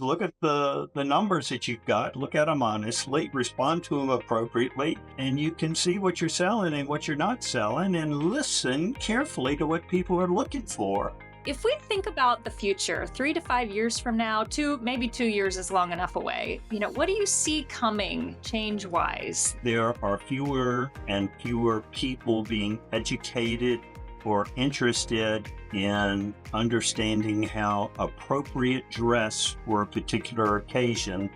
Look at the numbers that you've got, look at them honestly, respond to them appropriately, and you can see what you're selling and what you're not selling, and listen carefully to what people are looking for. If we think about the future, 3 to 5 years from now, maybe 2 years is long enough away, what do you see coming change wise? There are fewer and fewer people being educated or interested in understanding how appropriate dress for a particular occasion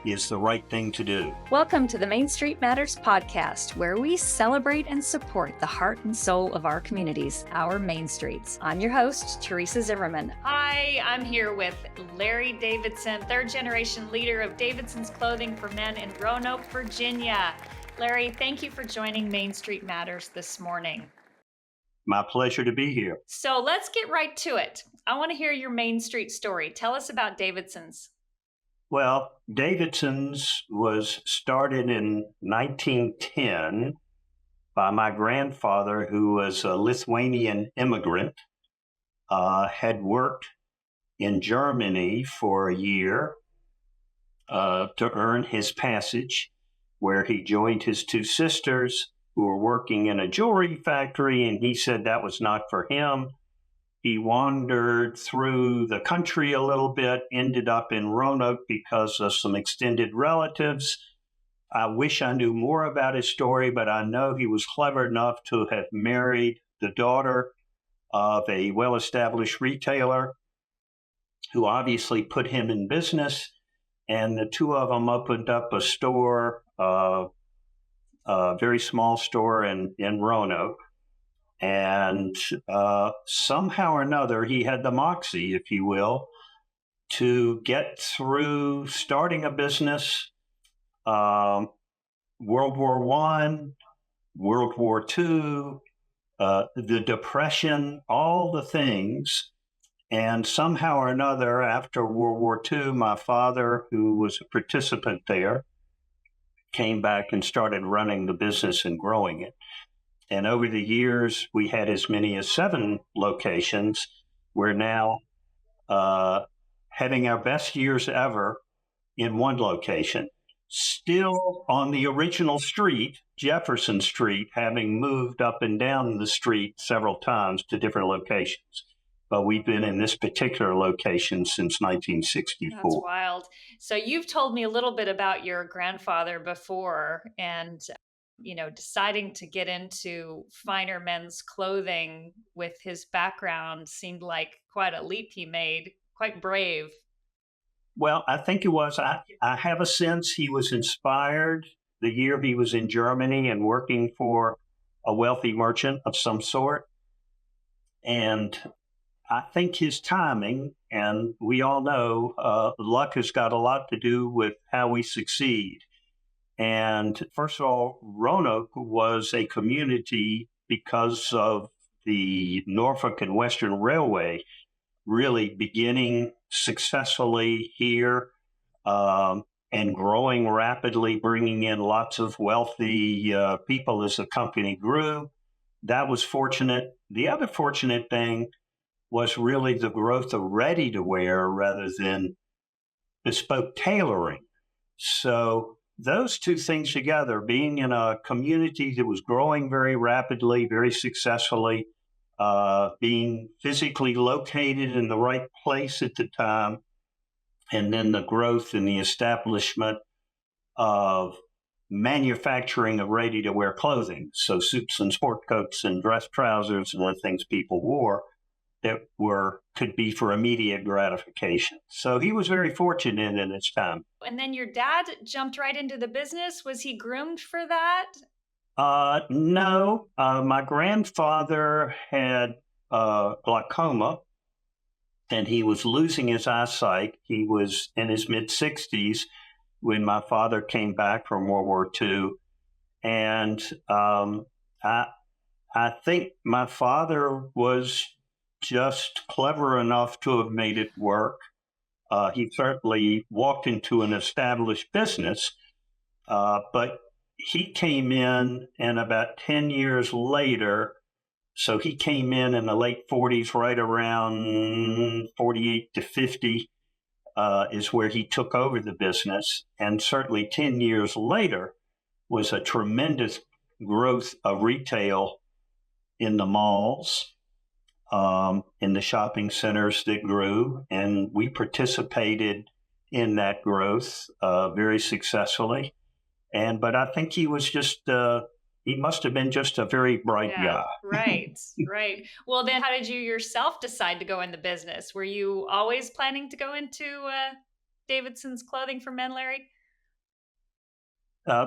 is the right thing to do. Welcome to the Main Street Matters podcast, where we celebrate and support the heart and soul of our communities, our Main Streets. I'm your host, Teresa Zimmerman. Hi, I'm here with Larry Davidson, third generation leader of Davidsons Clothing for Men in Roanoke, Virginia. Larry, thank you for joining Main Street Matters this morning. My pleasure to be here. So let's get right to it. I want to hear your Main Street story. Tell us about Davidsons. Well, Davidsons was started in 1910 by my grandfather, who was a Lithuanian immigrant, had worked in Germany for a year to earn his passage, where he joined his two sisters who were working in a jewelry factory, and he said that was not for him. He wandered through the country a little bit, ended up in Roanoke because of some extended relatives. I wish I knew more about his story, but I know he was clever enough to have married the daughter of a well-established retailer who obviously put him in business, and the two of them opened up a store, a very small store in Roanoke. And somehow or another, he had the moxie, if you will, to get through starting a business, World War I, World War II, the Depression, all the things. And somehow or another, after World War II, my father, who was a participant there, came back and started running the business and growing it. And over the years, we had as many as 7 locations. We're now having our best years ever in one location, still on the original street, Jefferson Street, having moved up and down the street several times to different locations. But we've been in this particular location since 1964. That's wild. So you've told me a little bit about your grandfather before, and deciding to get into finer men's clothing with his background seemed like quite a leap he made, quite brave. Well, I think it was. I have a sense he was inspired the year he was in Germany and working for a wealthy merchant of some sort. And I think his timing, and we all know luck has got a lot to do with how we succeed. And first of all, Roanoke was a community because of the Norfolk and Western Railway really beginning successfully here and growing rapidly, bringing in lots of wealthy people as the company grew. That was fortunate. The other fortunate thing was really the growth of ready-to-wear rather than bespoke tailoring. So those two things together, being in a community that was growing very rapidly, very successfully, being physically located in the right place at the time, and then the growth and the establishment of manufacturing of ready-to-wear clothing, so suits and sport coats and dress trousers and the things people wore that could be for immediate gratification. So he was very fortunate in his time. And then your dad jumped right into the business. Was he groomed for that? No. My grandfather had glaucoma, and he was losing his eyesight. He was in his mid-60s when my father came back from World War II. And I think my father was just clever enough to have made it work. He certainly walked into an established business, but he came in, and about 10 years later, so he came in the late 40s, right around 48 to 50, is where he took over the business. And certainly 10 years later was a tremendous growth of retail in the malls, in the shopping centers that grew. And we participated in that growth very successfully. But I think he was just, he must have been just a very bright guy. Right. Well, then how did you yourself decide to go in the business? Were you always planning to go into Davidson's clothing for men, Larry?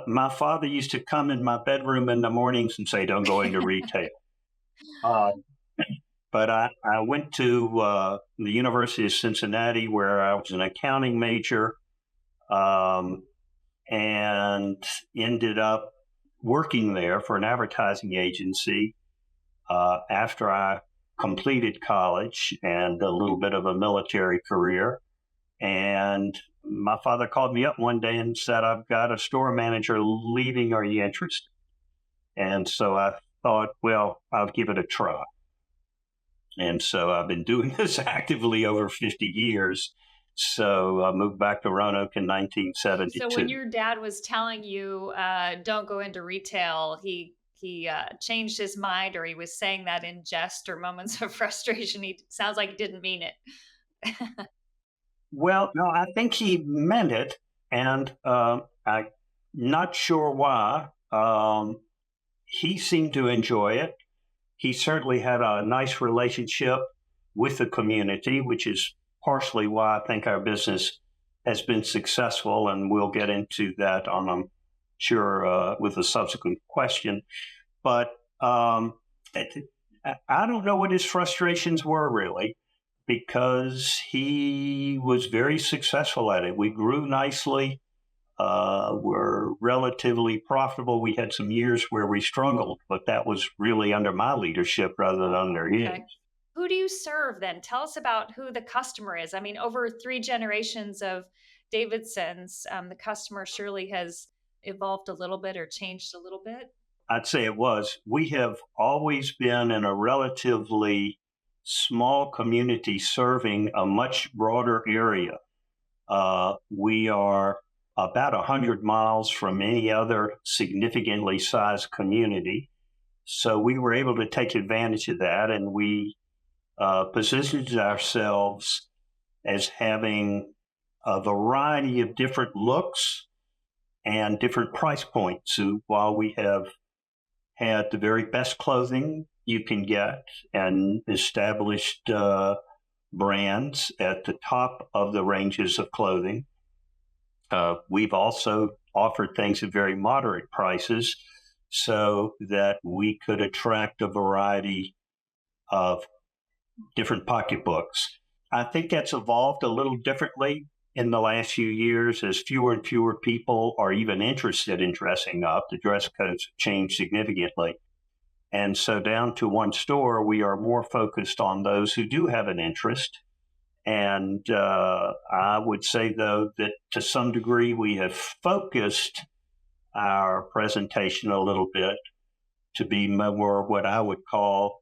My father used to come in my bedroom in the mornings and say, "Don't go into retail." But I went to the University of Cincinnati, where I was an accounting major, and ended up working there for an advertising agency after I completed college and a little bit of a military career. And my father called me up one day and said, "I've got a store manager leaving. Are you interested?" And so I thought, well, I'll give it a try. And so I've been doing this actively over 50 years. So I moved back to Roanoke in 1972. So when your dad was telling you, don't go into retail, he changed his mind, or he was saying that in jest or moments of frustration? He sounds like he didn't mean it. Well, no, I think he meant it. And I'm not sure why. He seemed to enjoy it. He certainly had a nice relationship with the community, which is partially why I think our business has been successful. And we'll get into that I'm sure, with a subsequent question. But I don't know what his frustrations were, really, because he was very successful at it. We grew nicely. We're relatively profitable. We had some years where we struggled, but that was really under my leadership rather than under his. Okay. Who do you serve then? Tell us about who the customer is. I mean, over 3 generations of Davidsons, the customer surely has evolved a little bit or changed a little bit. I'd say it was. We have always been in a relatively small community serving a much broader area. We are about 100 miles from any other significantly sized community. So we were able to take advantage of that, and we positioned ourselves as having a variety of different looks and different price points. So while we have had the very best clothing you can get and established brands at the top of the ranges of clothing, we've also offered things at very moderate prices so that we could attract a variety of different pocketbooks. I think that's evolved a little differently in the last few years as fewer and fewer people are even interested in dressing up. The dress codes have changed significantly. And so down to one store, we are more focused on those who do have an interest. And I would say, though, that to some degree we have focused our presentation a little bit to be more what I would call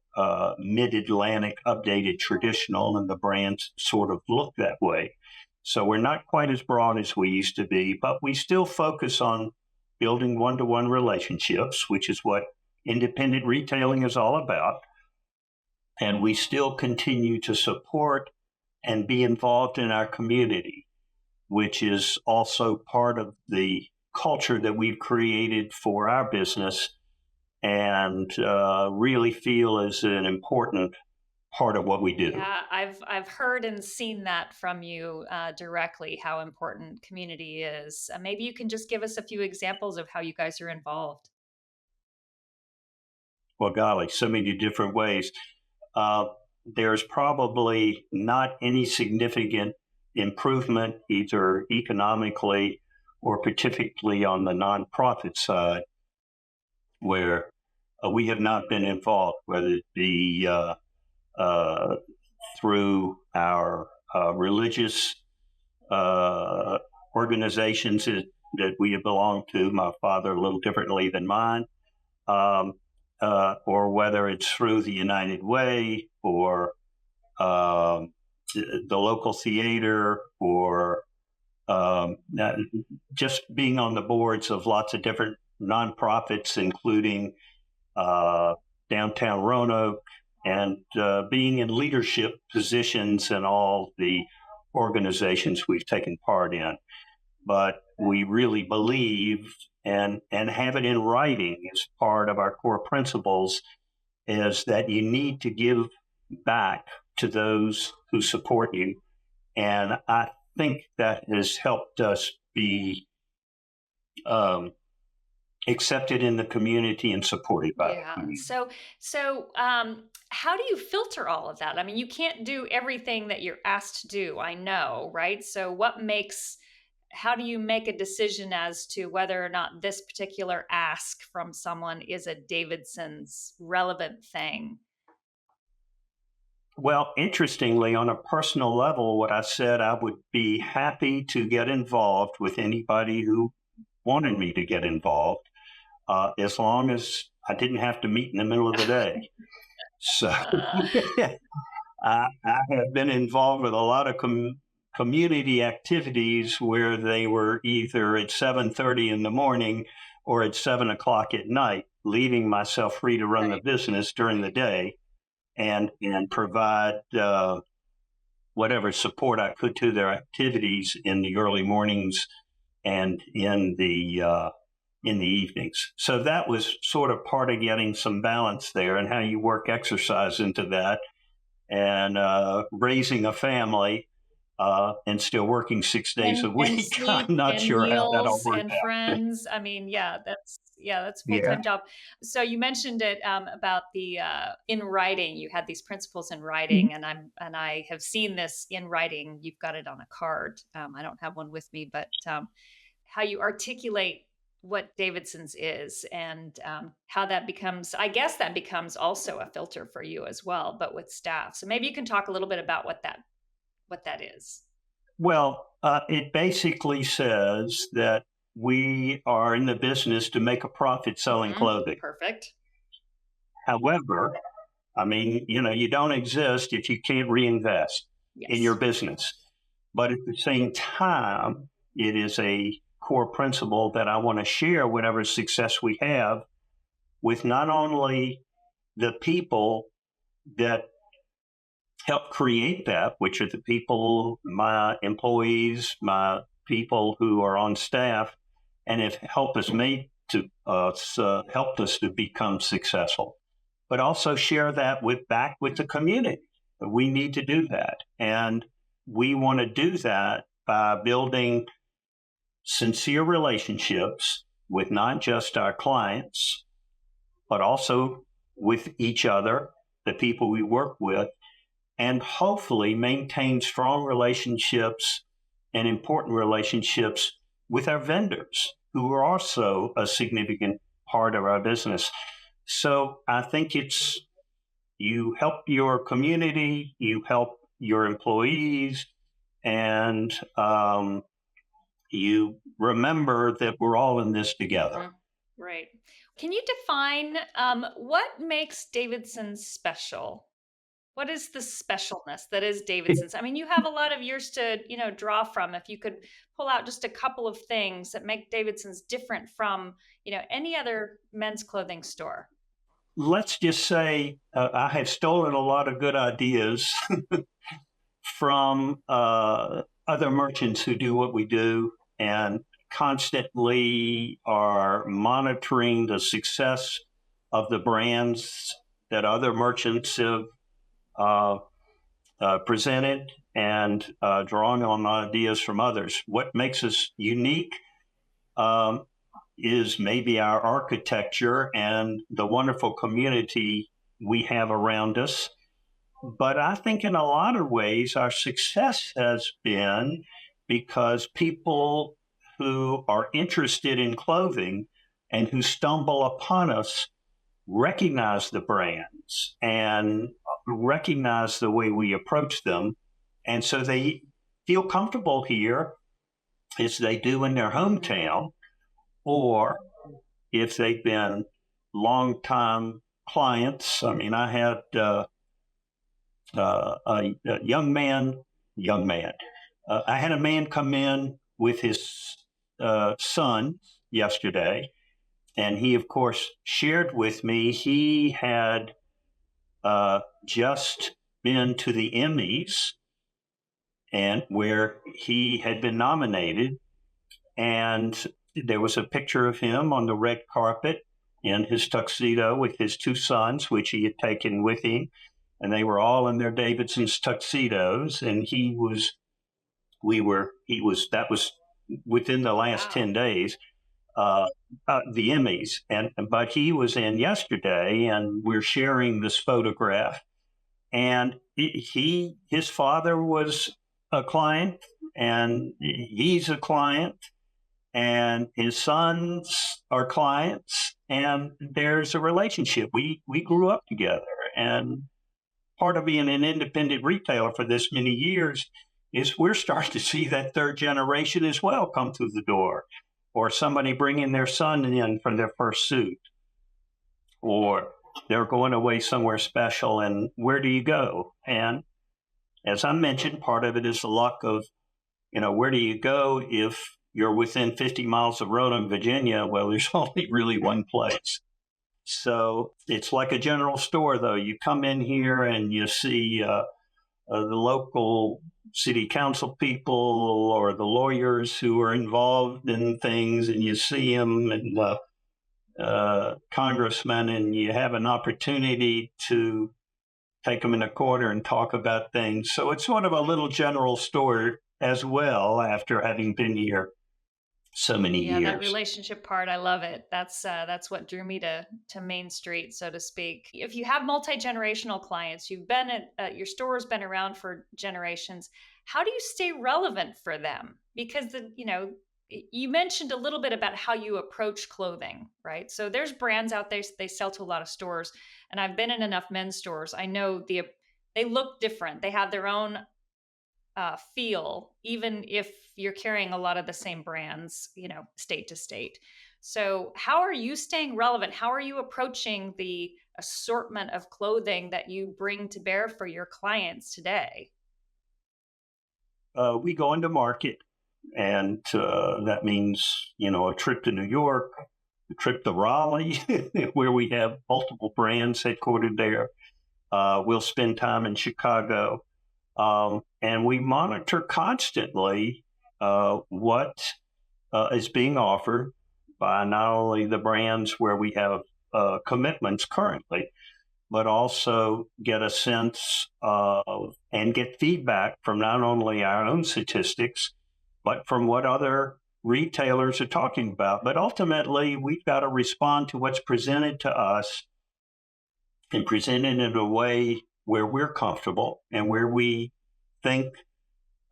mid-Atlantic, updated, traditional, and the brands sort of look that way. So we're not quite as broad as we used to be, but we still focus on building one-to-one relationships, which is what independent retailing is all about. And we still continue to support and be involved in our community, which is also part of the culture that we've created for our business and really feel is an important part of what we do. Yeah, I've heard and seen that from you directly, how important community is. Maybe you can just give us a few examples of how you guys are involved. Well, golly, so many different ways. There's probably not any significant improvement either economically or particularly on the nonprofit side where we have not been involved, whether it be through our religious organizations that we have belonged to, my father a little differently than mine, or whether it's through the United Way or the local theater, or just being on the boards of lots of different nonprofits, including downtown Roanoke, and being in leadership positions in all the organizations we've taken part in. But we really believe and have it in writing as part of our core principles is that you need to give back to those who support you. And I think that has helped us be accepted in the community and supported by the community. So how do you filter all of that? I mean, you can't do everything that you're asked to do, I know, right? So how do you make a decision as to whether or not this particular ask from someone is a Davidson's relevant thing? Well, interestingly, on a personal level, what I said, I would be happy to get involved with anybody who wanted me to get involved, as long as I didn't have to meet in the middle of the day. So I have been involved with a lot of community activities where they were either at 7:30 in the morning or at 7 o'clock at night, leaving myself free to run the business during the day and provide whatever support I could to their activities in the early mornings and in the evenings. So that was sort of part of getting some balance there, and how you work exercise into that, and raising a family and still working 6 days a week. I'm not sure how that all worked and out. friends. I mean, that's a full-time job. So you mentioned it about the in writing. You had these principles in writing, and I have seen this in writing. You've got it on a card. I don't have one with me, but how you articulate what Davidsons is, and how that becomes, I guess that becomes also a filter for you as well, but with staff. So maybe you can talk a little bit about what that is. Well, it basically says that we are in the business to make a profit selling clothing. Perfect. However, I mean, you don't exist if you can't reinvest in your business. But at the same time, it is a core principle that I want to share whatever success we have with not only the people that help create that, which are the people, my employees, my people who are on staff, and have helped us helped us to become successful, but also share that back with the community. We need to do that, and we want to do that by building sincere relationships with not just our clients, but also with each other, the people we work with, and hopefully maintain strong relationships and important relationships with our vendors, who are also a significant part of our business. So I think it's, you help your community, you help your employees, and you remember that we're all in this together. Right. Can you define what makes Davidsons special? What is the specialness that is Davidsons? I mean, you have a lot of years to, draw from. If you could pull out just a couple of things that make Davidsons different from, any other men's clothing store. Let's just say I have stolen a lot of good ideas from other merchants who do what we do, and constantly are monitoring the success of the brands that other merchants have presented, and drawing on ideas from others. What makes us unique is maybe our architecture and the wonderful community we have around us. But I think in a lot of ways, our success has been because people who are interested in clothing and who stumble upon us recognize the brands and recognize the way we approach them. And so they feel comfortable here as they do in their hometown, or if they've been longtime clients. I mean, I had a young man. I had a man come in with his son yesterday, and he, of course, shared with me he had just been to the Emmys, and where he had been nominated, and there was a picture of him on the red carpet in his tuxedo with his two sons, which he had taken with him, and they were all in their Davidsons tuxedos, and that was within the last Wow. 10 days, the Emmys. But he was in yesterday, and we're sharing this photograph. And his father was a client, and he's a client, and his sons are clients, and there's a relationship. We grew up together, and part of being an independent retailer for this many years is we're starting to see that third generation as well come through the door, or somebody bringing their son in for their first suit, or they're going away somewhere special, and where do you go? And as I mentioned, part of it is the luck of, where do you go if you're within 50 miles of Roanoke, Virginia? Well, there's only really one place. So it's like a general store, though. You come in here and you see the local city council people or the lawyers who are involved in things, and you see them, and congressmen, and you have an opportunity to take them in a corner and talk about things. So it's sort of a little general store as well, after having been here so many Yeah, that years. relationship part, I love it. That's what drew me to Main Street, so to speak. If you have multi-generational clients, you've been at your store's been around for generations. How do you stay relevant for them? Because you mentioned a little bit about how you approach clothing, right? So there's brands out there, they sell to a lot of stores, and I've been in enough men's stores. I know they look different. They have their own feel, even if you're carrying a lot of the same brands, state to state. So, how are you staying relevant? How are you approaching the assortment of clothing that you bring to bear for your clients today? We go into market, and that means, a trip to New York, a trip to Raleigh, where we have multiple brands headquartered there. We'll spend time in Chicago. And we monitor constantly what is being offered by not only the brands where we have commitments currently, but also get a sense of and get feedback from not only our own statistics, but from what other retailers are talking about. But ultimately, we've got to respond to what's presented to us and present it in a way where we're comfortable and where we think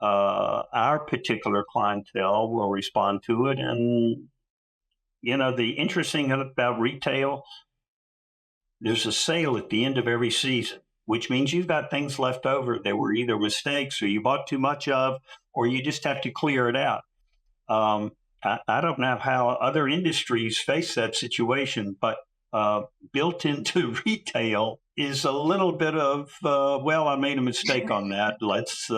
our particular clientele will respond to it. And, the interesting thing about retail, there's a sale at the end of every season, which means you've got things left over that were either mistakes or you bought too much of, or you just have to clear it out. I don't know how other industries face that situation, but built into retail is a little bit of, I made a mistake on that. Let's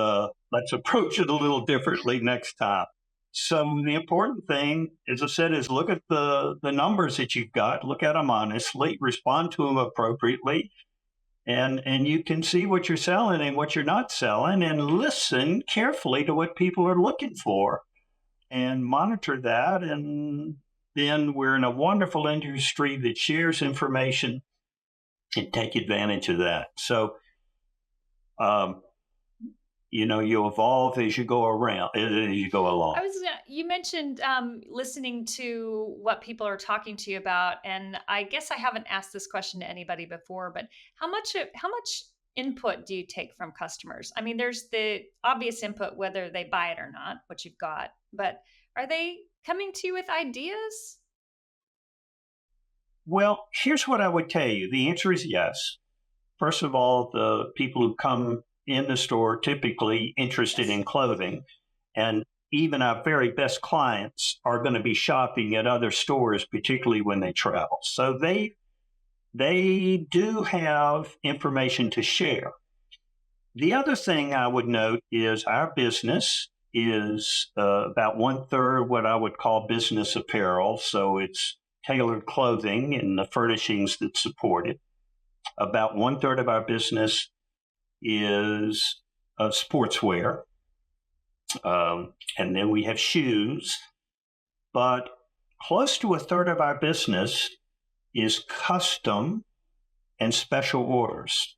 approach it a little differently next time. So the important thing, as I said, is look at the numbers that you've got, look at them honestly, respond to them appropriately, and you can see what you're selling and what you're not selling, and listen carefully to what people are looking for and monitor that. And then we're in a wonderful industry that shares information and take advantage of that. So, you evolve as you go along. You mentioned listening to what people are talking to you about, and I guess I haven't asked this question to anybody before, but how much input do you take from customers? I mean, there's the obvious input, whether they buy it or not, what you've got, but are they coming to you with ideas? Well, here's what I would tell you. The answer is yes. First of all, the people who come in the store typically interested in clothing, and even our very best clients are going to be shopping at other stores, particularly when they travel. So they do have information to share. The other thing I would note is our business is about one third what I would call business apparel. So it's tailored clothing and the furnishings that support it. About one third of our business is sportswear. And then we have shoes. But close to a third of our business is custom and special orders.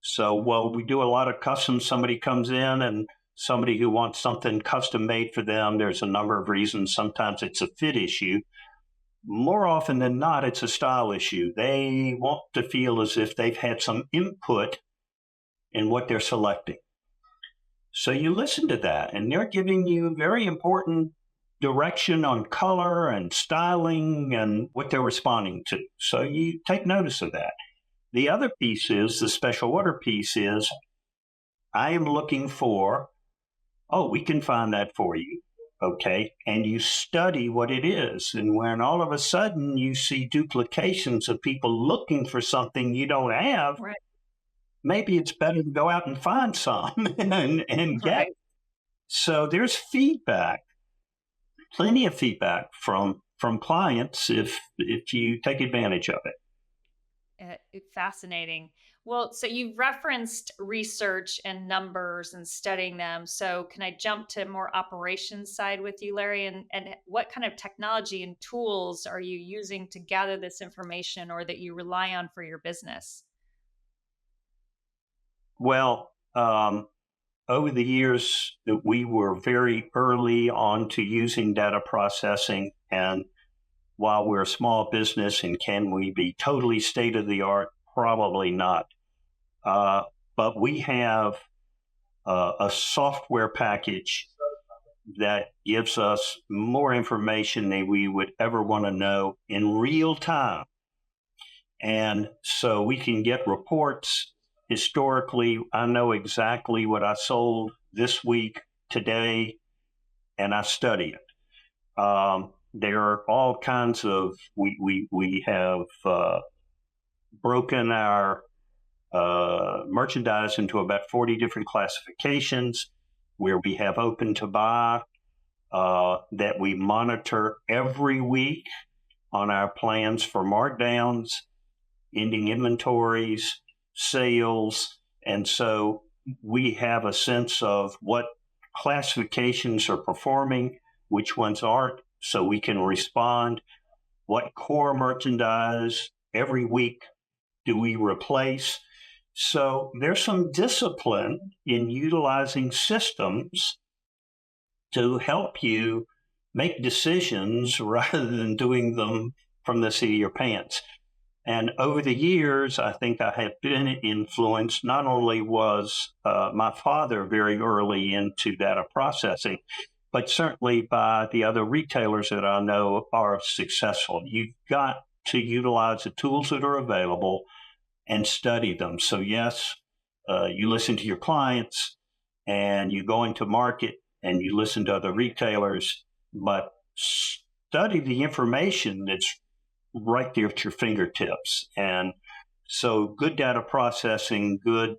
So, well, we do a lot of custom. Somebody comes in and somebody who wants something custom made for them, there's a number of reasons. Sometimes it's a fit issue. More often than not, it's a style issue. They want to feel as if they've had some input in what they're selecting. So you listen to that, and they're giving you very important direction on color and styling and what they're responding to. So you take notice of that. The other piece is, the special order piece is, I am looking for, we can find that for you. Okay. And you study what it is. And when all of a sudden you see duplications of people looking for something you don't have, right. Maybe it's better to go out and find some and get. Right. So there's feedback, plenty of feedback from clients if you take advantage of it. Fascinating. Well, so you've referenced research and numbers and studying them. So can I jump to more operations side with you, Larry? And what kind of technology and tools are you using to gather this information or that you rely on for your business? Well, over the years, we were very early on to using data processing. And while we're a small business, and can we be totally state of the art? Probably not. But we have a software package that gives us more information than we would ever want to know in real time. And so we can get reports. Historically, I know exactly what I sold this week, today, and I study it. There are all kinds of, we have broken our merchandise into about 40 different classifications where we have open to buy that we monitor every week on our plans for markdowns, ending inventories, sales. And so we have a sense of what classifications are performing, which ones aren't, so we can respond. What core merchandise every week do we replace? So there's some discipline in utilizing systems to help you make decisions rather than doing them from the seat of your pants. And over the years, I think I have been influenced. Not only was my father very early into data processing, but certainly by the other retailers that I know are successful. You've got to utilize the tools that are available and study them. So yes, you listen to your clients and you go into market and you listen to other retailers, but study the information that's right there at your fingertips. And so good data processing, good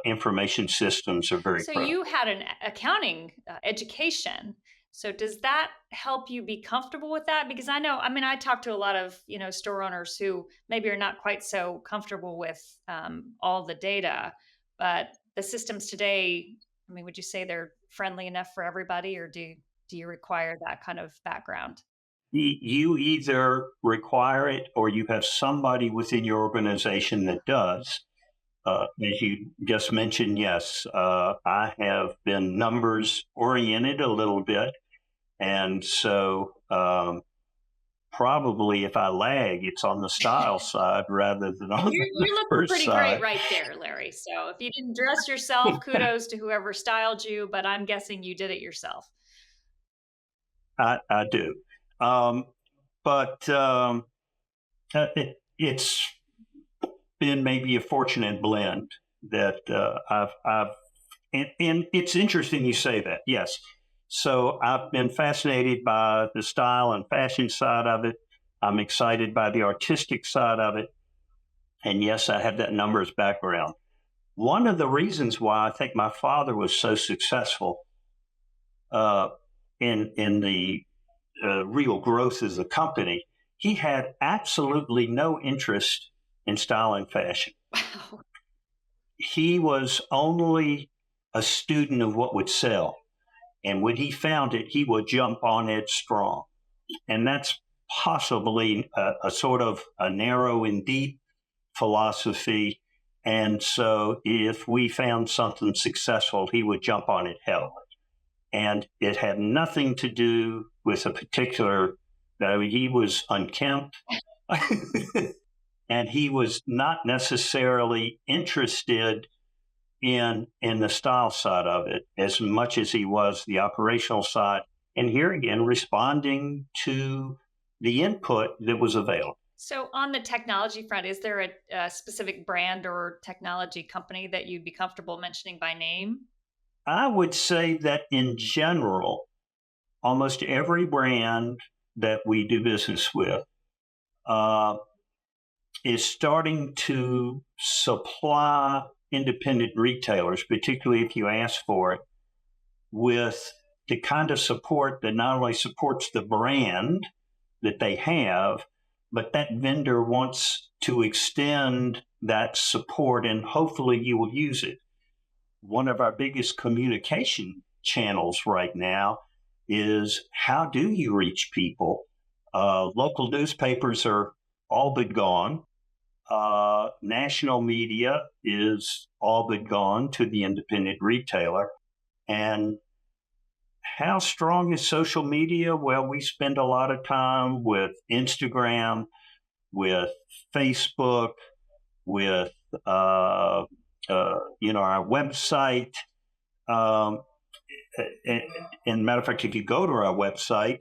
information systems are very critical. So you had an accounting education. So does that help you be comfortable with that? Because I talk to a lot of, store owners who maybe are not quite so comfortable with all the data, but the systems today, would you say they're friendly enough for everybody, or do you require that kind of background? You either require it or you have somebody within your organization that does. As you just mentioned, yes, I have been numbers oriented a little bit. And so probably if I lag, it's on the style side rather than on the You're looking pretty side. great right there, Larry. So if you didn't dress yourself, kudos to whoever styled you, but I'm guessing you did it yourself. I do. But it's been maybe a fortunate blend that and it's interesting you say that. Yes. So I've been fascinated by the style and fashion side of it. I'm excited by the artistic side of it. And yes, I have that numbers background. one of the reasons why I think my father was so successful uh, in the real growth as a company, he had absolutely no interest in style and fashion. Wow. He was only a student of what would sell. And when he found it, he would jump on it strong. And that's possibly a sort of a narrow and deep philosophy. And so if we found something successful, he would jump on it heavily. And it had nothing to do with a particular, he was unkempt. And he was not necessarily interested in the style side of it as much as he was the operational side. And here again, responding to the input that was available. So, on the technology front, is there a specific brand or technology company that you'd be comfortable mentioning by name? I would say that in general, almost every brand that we do business with uh, is starting to supply independent retailers, particularly if you ask for it, with the kind of support that not only supports the brand that they have, but that vendor wants to extend that support and hopefully you will use it. One of our biggest communication channels right now is how do you reach people? Local newspapers are all but gone. National media is all but gone to the independent retailer. And how strong is social media? Well, we spend a lot of time with Instagram, with Facebook, with our website. Um, and matter of fact, if you go to our website,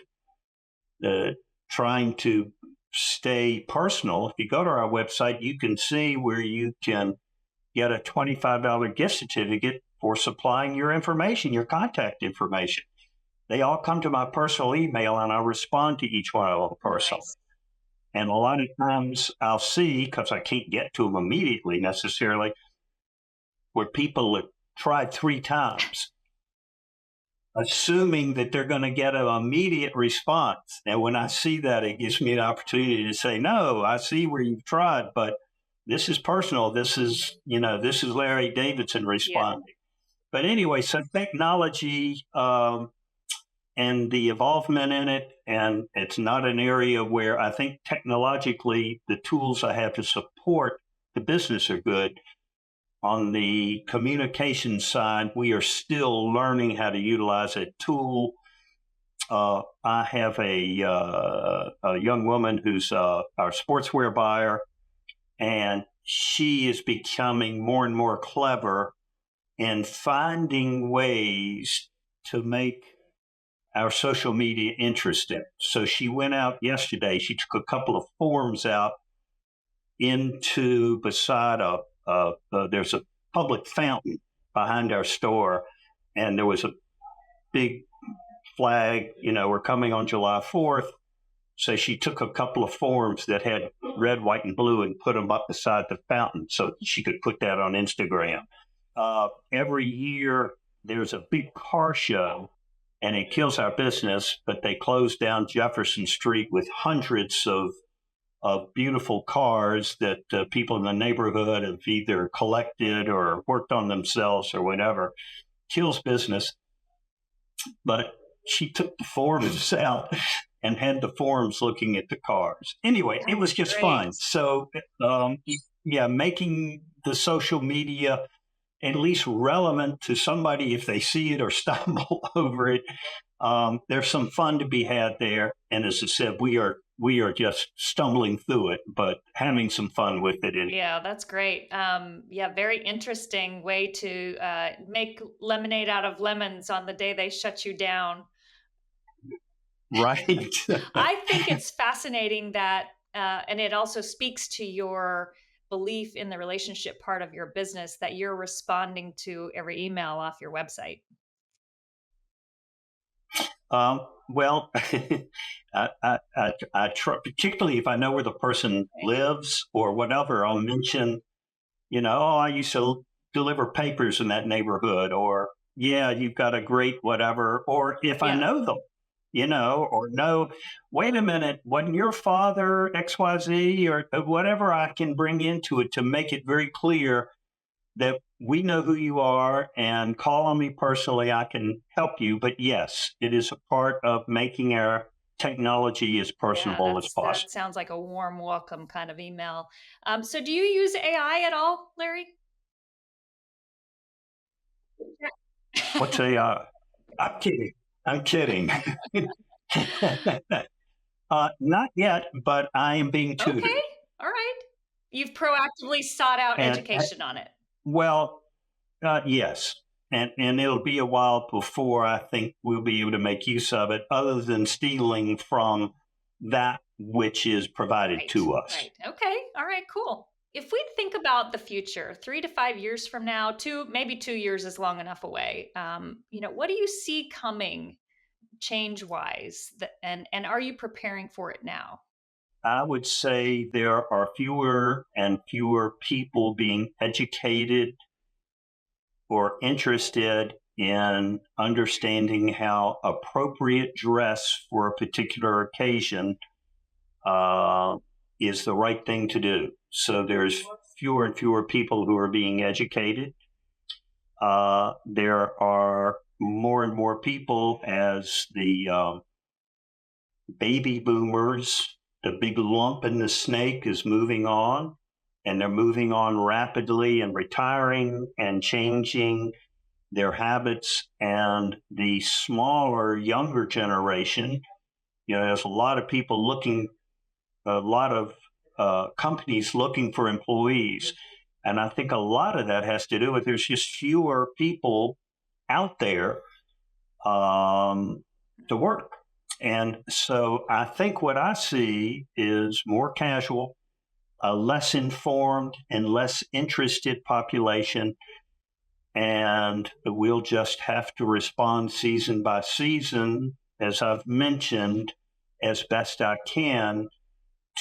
trying to stay personal, if you go to our website, you can see where you can get a $25 gift certificate for supplying your information, your contact information. They all come to my personal email and I respond to each one of them personally. Nice. And a lot of times I'll see, because I can't get to them immediately necessarily, where people have tried 3 times, assuming that they're going to get an immediate response. And when I see that, it gives me an opportunity to say, no, I see where you've tried, but this is personal. This is Larry Davidson responding. Yeah. But anyway, so technology and the involvement in it, and it's not an area where I think technologically the tools I have to support the business are good. On the communication side, we are still learning how to utilize a tool. I have a young woman who's our sportswear buyer, and she is becoming more and more clever in finding ways to make our social media interesting. So she went out yesterday. She took a couple of forms out beside there's a public fountain behind our store, and there was a big flag, we're coming on July 4th. So she took a couple of forms that had red, white, and blue and put them up beside the fountain so she could put that on Instagram. Every year there's a big car show, and it kills our business, but they close down Jefferson Street with hundreds of beautiful cars that people in the neighborhood have either collected or worked on themselves or whatever. Kills business. But she took the forms out and had the forms looking at the cars. Anyway, it was just fun. So, making the social media at least relevant to somebody if they see it or stumble over it. There's some fun to be had there. And as I said, we are just stumbling through it, but having some fun with it. Yeah, that's great. Very interesting way to make lemonade out of lemons on the day they shut you down. Right. I think it's fascinating that, and it also speaks to your belief in the relationship part of your business, that you're responding to every email off your website. Well, I try, particularly if I know where the person lives or whatever, I'll mention, I used to deliver papers in that neighborhood, or yeah, you've got a great whatever, or if I Yeah. know them, or no, wait a minute, wasn't your father XYZ, or whatever I can bring into it to make it very clear that we know who you are, and call on me personally. I can help you. But yes, it is a part of making our technology as Yeah, personable as that possible. sounds like a warm welcome kind of email. So do you use AI at all, Larry? What's a, I'm kidding. I'm kidding. Not yet, but I am being Okay. tutored. All right. You've proactively sought out And education on it. well, yes. And it'll be a while before I think we'll be able to make use of it, other than stealing from that which is provided Right. to us. Right. Okay. All right. Cool. If we think about the future, 3 to 5 years from now, maybe 2 years is long enough away. What do you see coming change wise? And are you preparing for it now? I would say there are fewer and fewer people being educated or interested in understanding how appropriate dress for a particular occasion is the right thing to do. So there's fewer and fewer people who are being educated. There are more and more people as the baby boomers, the big lump in the snake is moving on, and they're moving on rapidly and retiring and changing their habits. And the smaller, younger generation, there's a lot of people looking, a lot of companies looking for employees. And I think a lot of that has to do with there's just fewer people out there to work. And so I think what I see is more casual, a less informed and less interested population. And we'll just have to respond season by season, as I've mentioned, as best I can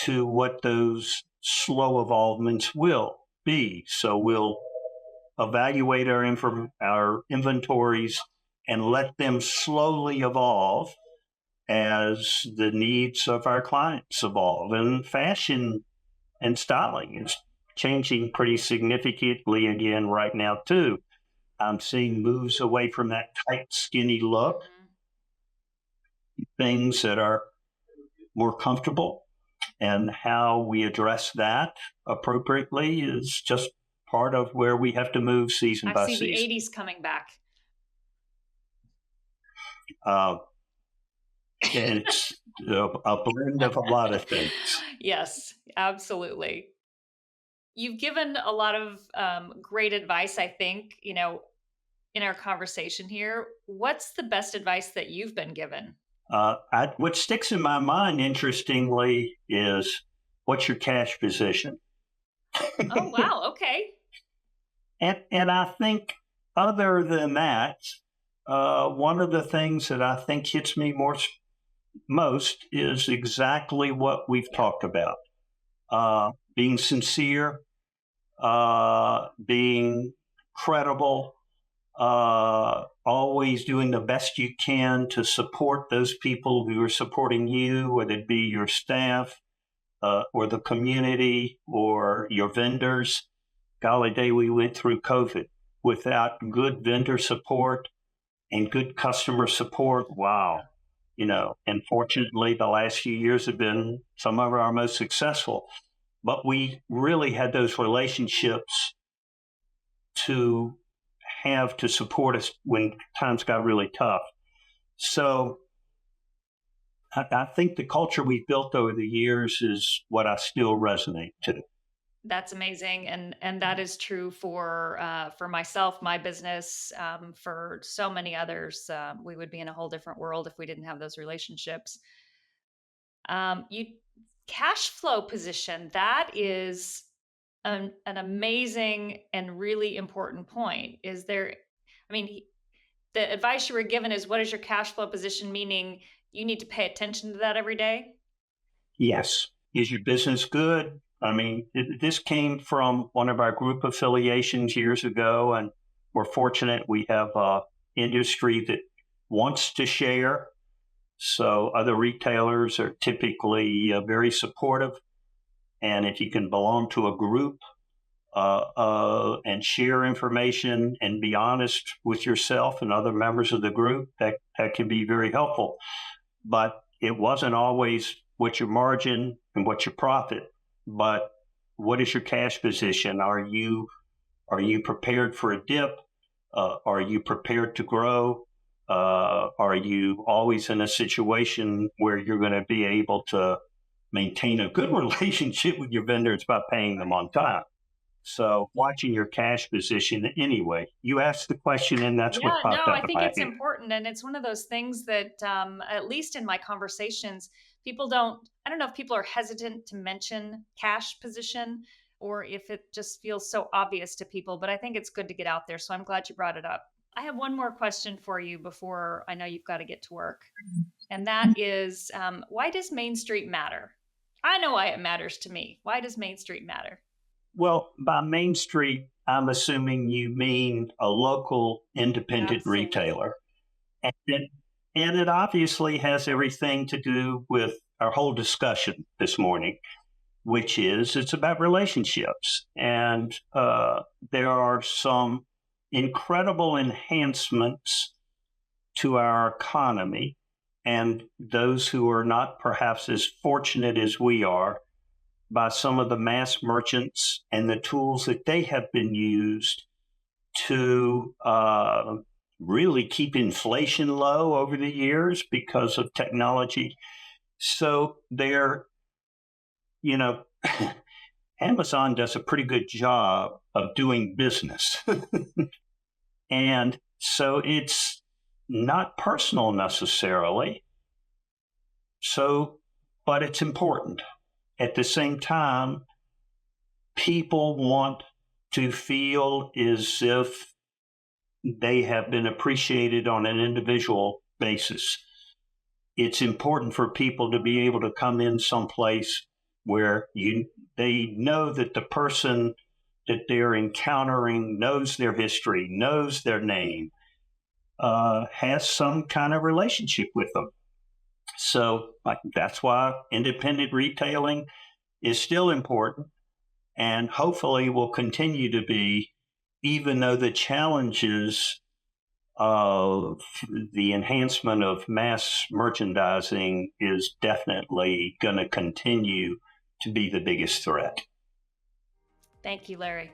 to what those slow evolvements will be. So we'll evaluate our inventories and let them slowly evolve as the needs of our clients evolve. And fashion and styling is changing pretty significantly again right now, too. I'm seeing moves away from that tight, skinny look, Mhm. things that are more comfortable, and how we address that appropriately is just part of where we have to move season I by see the season. 80s coming back. Uh, and it's a blend of a lot of things. Yes, absolutely. You've given a lot of great advice, I think, in our conversation here. What's the best advice that you've been given? What sticks in my mind, interestingly, is what's your cash position? Oh, wow. Okay. And I think, other than that, one of the things that I think hits me most is exactly what we've Yeah. talked about: being sincere, being credible, always doing the best you can to support those people who are supporting you, whether it be your staff, or the community, or your vendors. Golly day, we went through COVID without good vendor support and good customer support. Wow. And fortunately, the last few years have been some of our most successful. But we really had those relationships to have to support us when times got really tough. So I think the culture we've built over the years is what I still resonate to. That's amazing, and that is true for myself, my business, for so many others. We would be in a whole different world if we didn't have those relationships. You cash flow position, that is an amazing and really important point. Is there? I mean, the advice you were given is what is your cash flow position? Meaning you need to pay attention to that every day. Yes. Is your business good? I mean, this came from one of our group affiliations years ago, and we're fortunate we have an industry that wants to share. So other retailers are typically very supportive. And if you can belong to a group and share information and be honest with yourself and other members of the group, that can be very helpful. But it wasn't always what's your margin and what's your profit, but what is your cash position? Are you prepared for a dip? Are you prepared to grow? Are you always in a situation where you're going to be able to maintain a good relationship with your vendors by paying them on time? So watching your cash position anyway. You asked the question, and that's what popped up I in think my it's head. important. And it's one of those things that, at least in my conversations, people don't, I don't know if people are hesitant to mention cash position or if it just feels so obvious to people, but I think it's good to get out there. So I'm glad you brought it up. I have one more question for you before I know you've got to get to work. And that is, why does Main Street matter? I know why it matters to me. Why does Main Street matter? Well, by Main Street, I'm assuming you mean a local independent Absolutely. retailer. And it obviously has everything to do with our whole discussion this morning, which is it's about relationships. And there are some incredible enhancements to our economy. And those who are not perhaps as fortunate as we are by some of the mass merchants and the tools that they have been used to really keep inflation low over the years because of technology. So they're, Amazon does a pretty good job of doing business. And so it's not personal necessarily. So, but it's important. At the same time, people want to feel as if they have been appreciated on an individual basis. It's important for people to be able to come in someplace where they know that the person that they're encountering knows their history, knows their name, has some kind of relationship with them. So that's why independent retailing is still important and hopefully will continue to be, even though the challenges of the enhancement of mass merchandising is definitely going to continue to be the biggest threat. Thank you, Larry.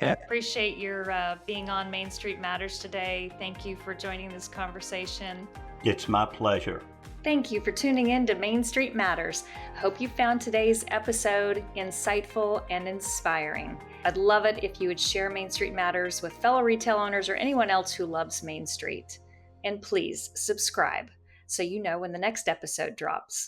Yeah. Appreciate your being on Main Street Matters today. Thank you for joining this conversation. It's my pleasure. Thank you for tuning in to Main Street Matters. Hope you found today's episode insightful and inspiring. I'd love it if you would share Main Street Matters with fellow retail owners or anyone else who loves Main Street. And please subscribe so you know when the next episode drops.